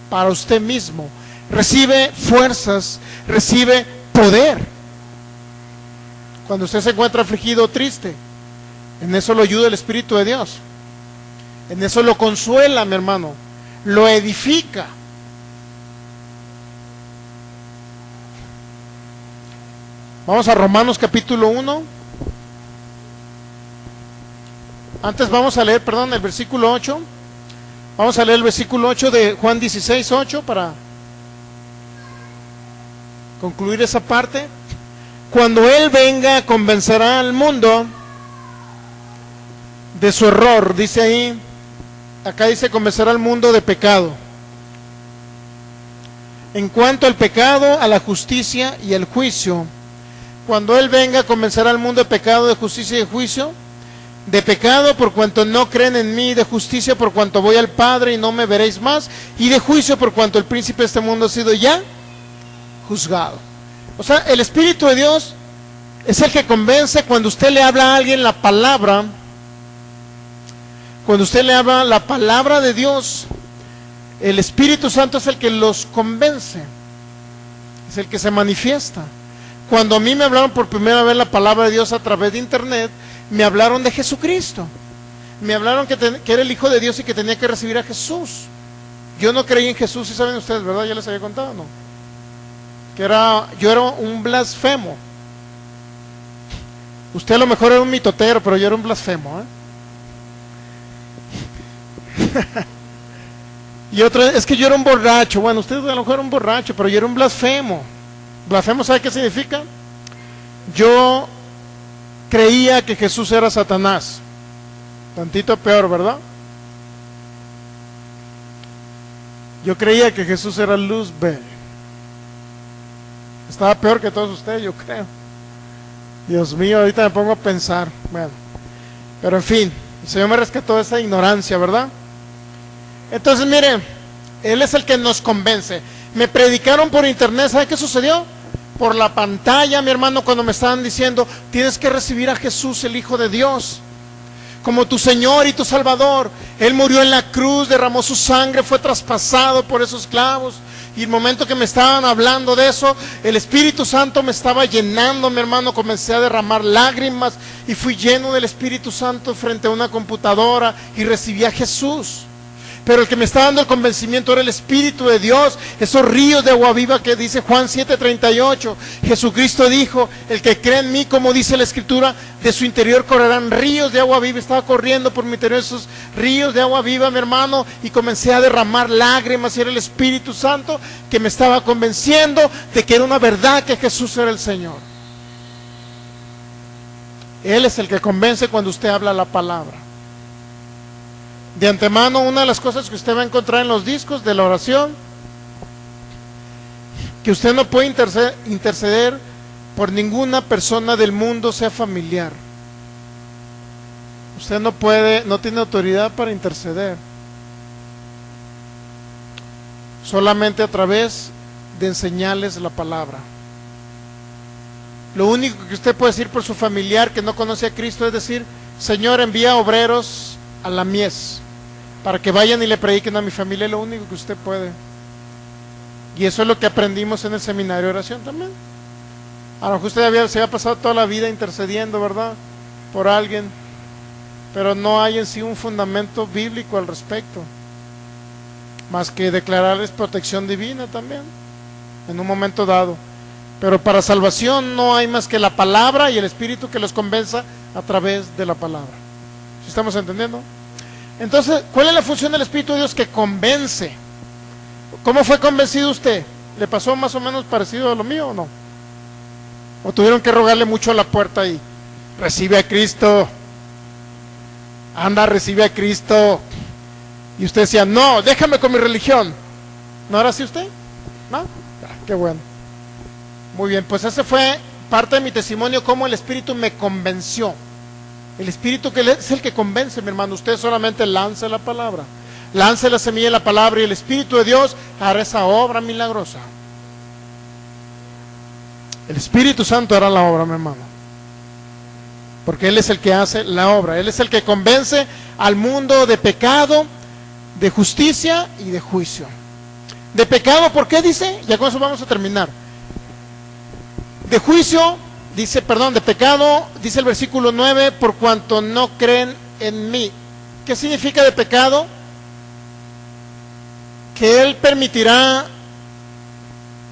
para usted mismo, recibe fuerzas, recibe poder. Cuando usted se encuentra afligido o triste, en eso lo ayuda el Espíritu de Dios, en eso lo consuela, mi hermano, lo edifica. Vamos a Romanos capítulo 1. Antes vamos a leer, el versículo 8. Vamos a leer el versículo 8 de Juan 16, 8 para concluir esa parte. Cuando Él venga, convencerá al mundo de su error, dice ahí. Acá dice convencerá al mundo de pecado. En cuanto al pecado, a la justicia y al juicio. Cuando Él venga, convencerá al mundo de pecado, de justicia y de juicio. De pecado, por cuanto no creen en mí; de justicia, por cuanto voy al Padre y no me veréis más; y de juicio, por cuanto el príncipe de este mundo ha sido ya juzgado. O sea, el Espíritu de Dios es el que convence. Cuando usted le habla a alguien la palabra, cuando usted le habla la palabra de Dios, el Espíritu Santo es el que los convence, es el que se manifiesta. Cuando a mí me hablaron por primera vez la palabra de Dios a través de internet, me hablaron de Jesucristo. Me hablaron que era el Hijo de Dios y que tenía que recibir a Jesús. Yo no creí en Jesús, y saben ustedes, ¿verdad? Ya les había contado, ¿no? Yo era un blasfemo. Usted a lo mejor era un mitotero, pero yo era un blasfemo, Y otra es que yo era un borracho. Bueno, ustedes a lo mejor eran un borracho, pero yo era un blasfemo. Blasfemo, ¿sabe qué significa? Yo creía que Jesús era Satanás. Tantito peor, ¿verdad? Yo creía que Jesús era Luzbel. Estaba peor que todos ustedes, yo creo. Dios mío, ahorita me pongo a pensar. Bueno, pero en fin, el Señor me rescató de esa ignorancia, ¿verdad? Entonces, mire, Él es el que nos convence. Me predicaron por internet. ¿Sabe qué sucedió? Por la pantalla, mi hermano, cuando me estaban diciendo, tienes que recibir a Jesús, el Hijo de Dios, como tu Señor y tu Salvador. Él murió en la cruz, derramó su sangre, fue traspasado por esos clavos. Y el momento que me estaban hablando de eso, el Espíritu Santo me estaba llenando, mi hermano. Comencé a derramar lágrimas y fui lleno del Espíritu Santo frente a una computadora y recibí a Jesús. Pero el que me está dando el convencimiento era el Espíritu de Dios, esos ríos de agua viva que dice Juan 7:38. Jesucristo dijo, el que cree en mí, como dice la Escritura, de su interior correrán ríos de agua viva. Estaba corriendo por mi interior esos ríos de agua viva, mi hermano, y comencé a derramar lágrimas, y era el Espíritu Santo que me estaba convenciendo de que era una verdad, que Jesús era el Señor. Él es el que convence cuando usted habla la palabra. De antemano, una de las cosas que usted va a encontrar en los discos de la oración, que usted no puede interceder por ninguna persona del mundo, sea familiar. Usted no puede, no tiene autoridad para interceder. Solamente a través de enseñarles la palabra. Lo único que usted puede decir por su familiar que no conoce a Cristo es decir, Señor, envía obreros a la mies para que vayan y le prediquen a mi familia. Es lo único que usted puede. Y eso es lo que aprendimos en el seminario de oración también. A lo mejor usted se había pasado toda la vida intercediendo, ¿verdad?, por alguien, pero no hay en sí un fundamento bíblico al respecto, más que declararles protección divina también en un momento dado. Pero para salvación no hay más que la palabra y el Espíritu que los convenza a través de la palabra. ¿Sí estamos entendiendo? Entonces, ¿cuál es la función del Espíritu de Dios? Que convence. ¿Cómo fue convencido usted? ¿Le pasó más o menos parecido a lo mío o no? ¿O tuvieron que rogarle mucho a la puerta y recibe a Cristo? Anda, recibe a Cristo. Y usted decía, no, déjame con mi religión. ¿No era así usted? ¿No? Qué bueno. Muy bien, pues ese fue parte de mi testimonio, cómo el Espíritu me convenció. El Espíritu que es el que convence, mi hermano. Usted solamente lance la palabra, lance la semilla de la palabra y el Espíritu de Dios hará esa obra milagrosa. El Espíritu Santo hará la obra, mi hermano, porque Él es el que hace la obra. Él es el que convence al mundo de pecado, de justicia y de juicio. De pecado, ¿por qué dice? Ya con eso vamos a terminar. De juicio, dice, perdón, de pecado, dice el versículo 9, por cuanto no creen en mí. ¿Qué significa de pecado? Que Él permitirá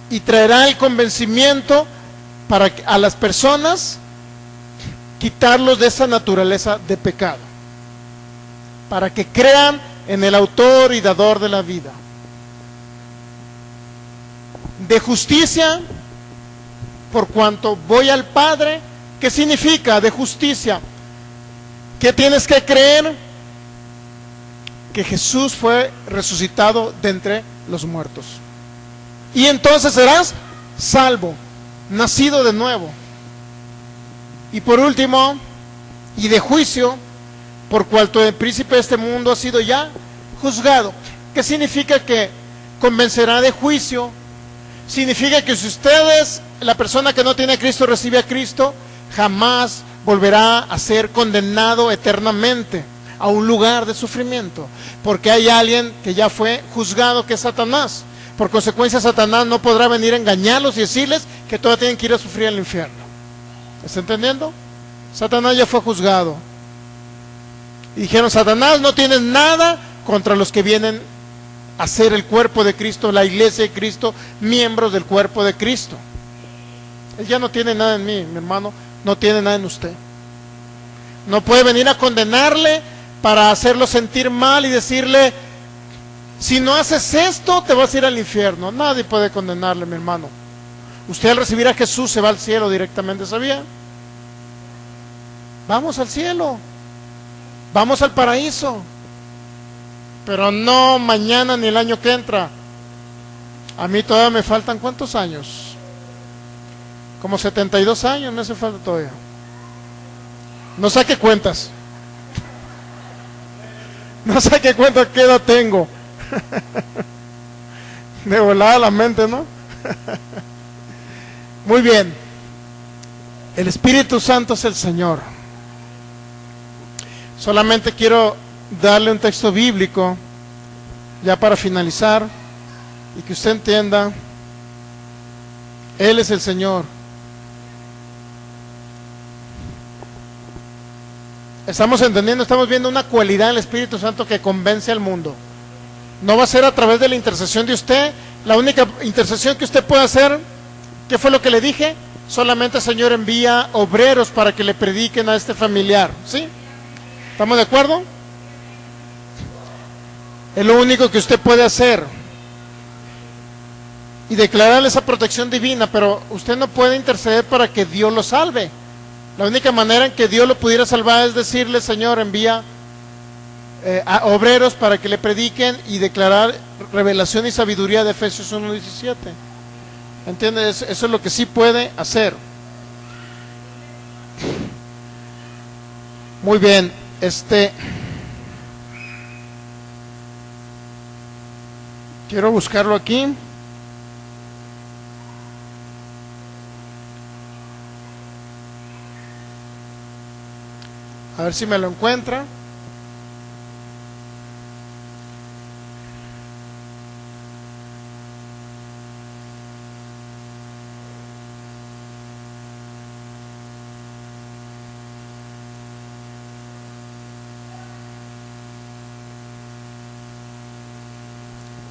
y traerá el convencimiento para a las personas quitarlos de esa naturaleza de pecado, para que crean en el autor y dador de la vida. De justicia, por cuanto voy al Padre. ¿Qué significa de justicia? ¿Qué tienes que creer? Que Jesús fue resucitado de entre los muertos. Y entonces serás salvo, nacido de nuevo. Y por último, y de juicio, por cuanto el príncipe de este mundo ha sido ya juzgado. ¿Qué significa que convencerá de juicio? Significa que si ustedes, la persona que no tiene a Cristo, recibe a Cristo, jamás volverá a ser condenado eternamente a un lugar de sufrimiento, porque hay alguien que ya fue juzgado, que es Satanás. Por consecuencia, Satanás no podrá venir a engañarlos y decirles que todavía tienen que ir a sufrir al infierno. ¿Está entendiendo? Satanás ya fue juzgado. Y dijeron, Satanás, no tienes nada contra los que vienen a ser el cuerpo de Cristo, la iglesia de Cristo, miembros del cuerpo de Cristo. Él ya no tiene nada en mí, mi hermano, no tiene nada en usted. No puede venir a condenarle para hacerlo sentir mal y decirle, si no haces esto, te vas a ir al infierno. Nadie puede condenarle, mi hermano. Usted al recibir a Jesús se va al cielo directamente, ¿sabía? Vamos al cielo, vamos al paraíso, pero no mañana ni el año que entra. A mí todavía me faltan, ¿cuántos años? Como 72 años me hace falta todavía. No saque cuentas. No saque cuentas qué edad tengo. De volada la mente, ¿no? Muy bien. El Espíritu Santo es el Señor. Solamente quiero darle un texto bíblico ya para finalizar y que usted entienda, Él es el Señor. Estamos entendiendo, estamos viendo una cualidad del Espíritu Santo que convence al mundo. No va a ser a través de la intercesión de usted. La única intercesión que usted puede hacer, ¿qué fue lo que le dije? Solamente el Señor envía obreros para que le prediquen a este familiar, ¿sí? ¿Estamos de acuerdo? Es lo único que usted puede hacer y declararle esa protección divina, pero usted no puede interceder para que Dios lo salve. La única manera en que Dios lo pudiera salvar es decirle, Señor, envía a obreros para que le prediquen y declarar revelación y sabiduría de Efesios 1:17. ¿Entiendes? Eso es lo que sí puede hacer. Muy bien, quiero buscarlo aquí. A ver si me lo encuentra.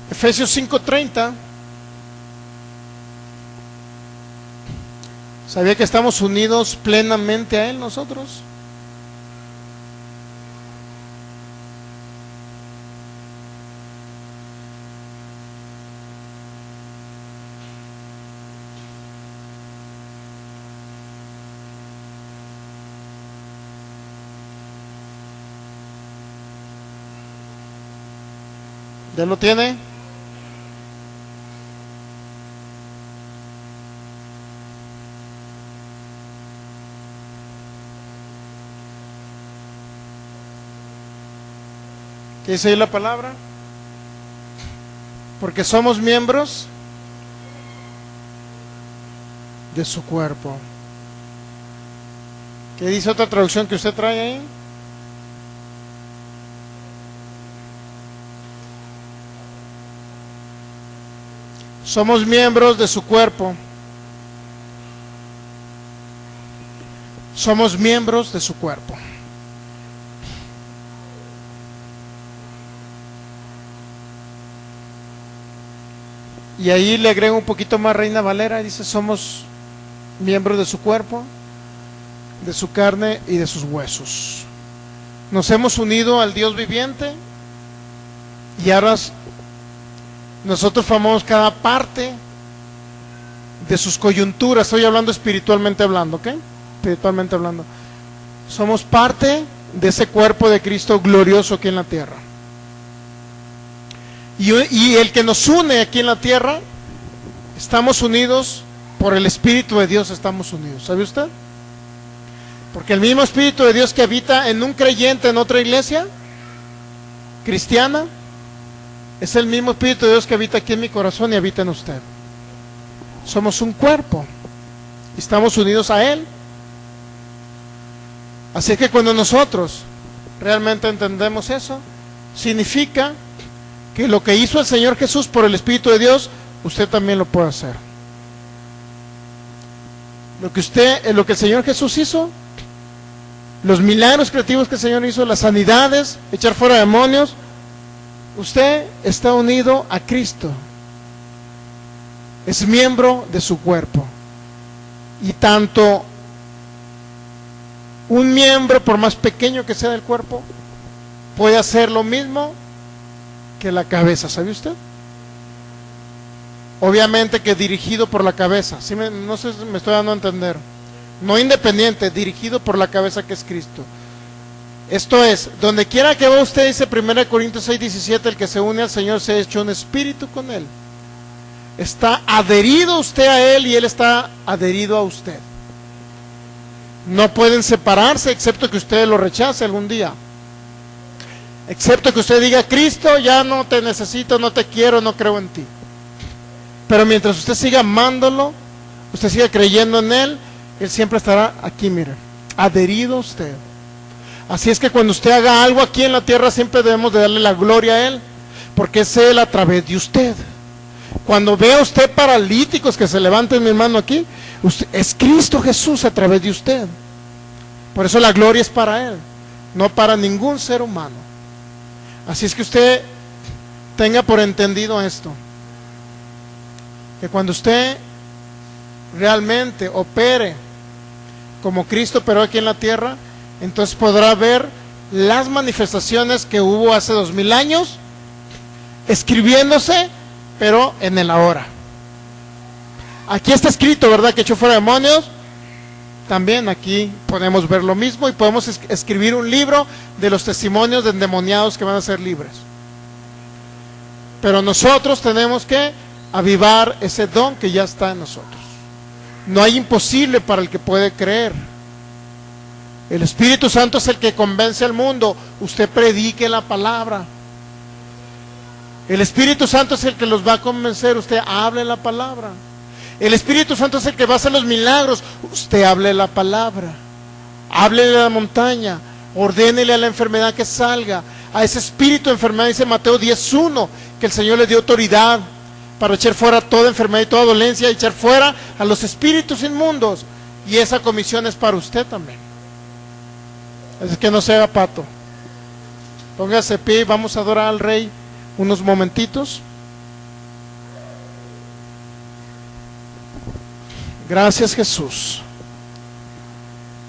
Efesios 5:30. ¿Sabía que estamos unidos plenamente a Él nosotros? ¿Ya lo tiene? ¿Qué dice ahí la palabra? Porque somos miembros de su cuerpo. ¿Qué dice otra traducción que usted trae ahí? Somos miembros de su cuerpo. Somos miembros de su cuerpo. Y ahí le agrego un poquito más Reina Valera, dice, somos miembros de su cuerpo, de su carne y de sus huesos. Nos hemos unido al Dios viviente y ahora nosotros formamos cada parte de sus coyunturas. Estoy hablando espiritualmente hablando, ¿ok? Espiritualmente hablando. Somos parte de ese cuerpo de Cristo glorioso aquí en la tierra. Y el que nos une aquí en la tierra, estamos unidos por el Espíritu de Dios, estamos unidos. ¿Sabe usted? Porque el mismo Espíritu de Dios que habita en un creyente en otra iglesia cristiana, es el mismo Espíritu de Dios que habita aquí en mi corazón y habita en usted. Somos un cuerpo, estamos unidos a Él. Así que cuando nosotros realmente entendemos eso, significa que lo que hizo el Señor Jesús por el Espíritu de Dios, usted también lo puede hacer. Lo que el Señor Jesús hizo, los milagros creativos que el Señor hizo, las sanidades, echar fuera demonios, usted está unido a Cristo. Es miembro de su cuerpo. Y tanto un miembro, por más pequeño que sea del cuerpo, puede hacer lo mismo que la cabeza, ¿sabe usted? Obviamente que dirigido por la cabeza, ¿sí? No sé si me estoy dando a entender. No independiente, dirigido por la cabeza que es Cristo. Esto es, donde quiera que va usted, dice 1 Corintios 6:17, el que se une al Señor se ha hecho un espíritu con Él. Está adherido usted a Él y Él está adherido a usted. No pueden separarse excepto que usted lo rechace algún día. Excepto que usted diga, Cristo, ya no te necesito, no te quiero, no creo en ti. Pero mientras usted siga amándolo, usted siga creyendo en Él, Él siempre estará aquí, mire, adherido a usted. Así es que cuando usted haga algo aquí en la tierra, siempre debemos de darle la gloria a Él, porque es Él a través de usted. Cuando vea usted paralíticos que se levanten, mi hermano, aquí, usted, es Cristo Jesús a través de usted. Por eso la gloria es para Él, no para ningún ser humano. Así es que usted tenga por entendido esto, que cuando usted realmente opere como Cristo operó aquí en la tierra, entonces podrá ver las manifestaciones que hubo hace 2000 años escribiéndose, pero en el ahora. Aquí está escrito, ¿verdad?, que echó fuera demonios. También aquí podemos ver lo mismo y podemos escribir un libro de los testimonios de endemoniados que van a ser libres. Pero nosotros tenemos que avivar ese don que ya está en nosotros. No hay imposible para el que puede creer. El Espíritu Santo es el que convence al mundo. Usted predique la palabra. El Espíritu Santo es el que los va a convencer. Usted hable la palabra. El Espíritu Santo es el que va a hacer los milagros. Usted hable la palabra. Háblele a la montaña. Ordénele a la enfermedad que salga. A ese espíritu de enfermedad, dice Mateo 10:1, que el Señor le dio autoridad para echar fuera toda enfermedad y toda dolencia, y echar fuera a los espíritus inmundos. Y esa comisión es para usted también. Así que no se haga pato. Póngase de pie y vamos a adorar al Rey unos momentitos. Gracias, Jesús.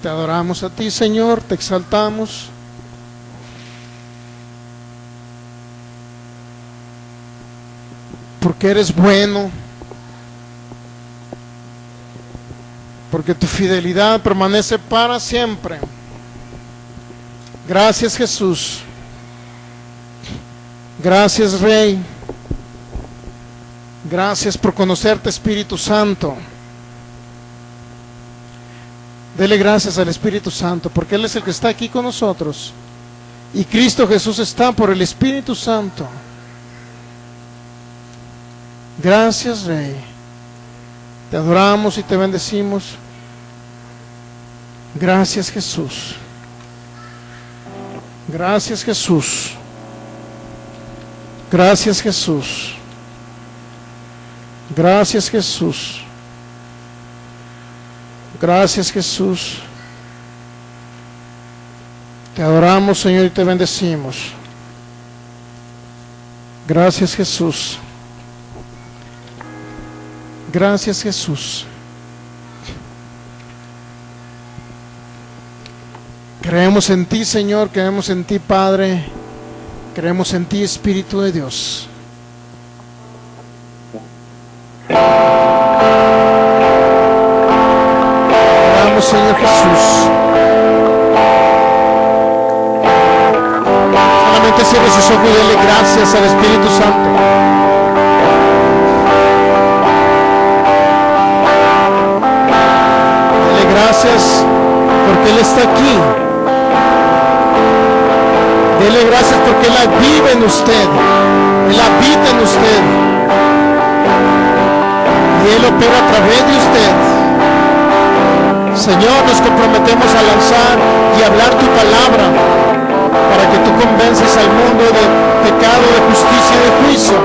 Te adoramos a ti, Señor, te exaltamos. Porque eres bueno, porque tu fidelidad permanece para siempre. Gracias, Jesús. Gracias, Rey. Gracias por conocerte, Espíritu Santo. Dele gracias al Espíritu Santo, porque Él es el que está aquí con nosotros. Y Cristo Jesús está por el Espíritu Santo. Gracias, Rey. Te adoramos y te bendecimos. Gracias, Jesús. Gracias, Jesús. Gracias, Jesús. Gracias, Jesús. Gracias, Jesús. Te adoramos, Señor, y te bendecimos. Gracias, Jesús. Gracias, Jesús. Creemos en ti, Señor, creemos en ti, Padre, creemos en ti, Espíritu de Dios. Oramos, Señor Jesús. Solamente cierre sus ojos y dele gracias al Espíritu Santo. Gracias porque Él está aquí. Dele gracias porque Él vive en usted. Él habita en usted. Y Él opera a través de usted. Señor, nos comprometemos a lanzar y hablar tu palabra para que tú convences al mundo de pecado, de justicia y de juicio.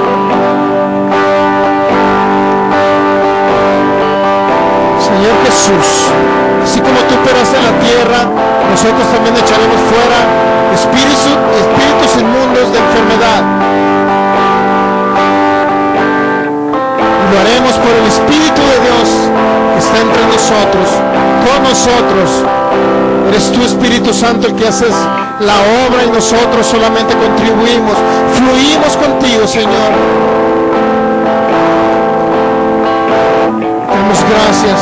Señor Jesús, así como tú operas en la tierra, nosotros también echaremos fuera espíritus inmundos de enfermedad. Y lo haremos por el Espíritu de Dios que está entre nosotros, con nosotros. Eres tú, Espíritu Santo, el que haces la obra y nosotros solamente contribuimos, fluimos contigo, Señor. Damos gracias.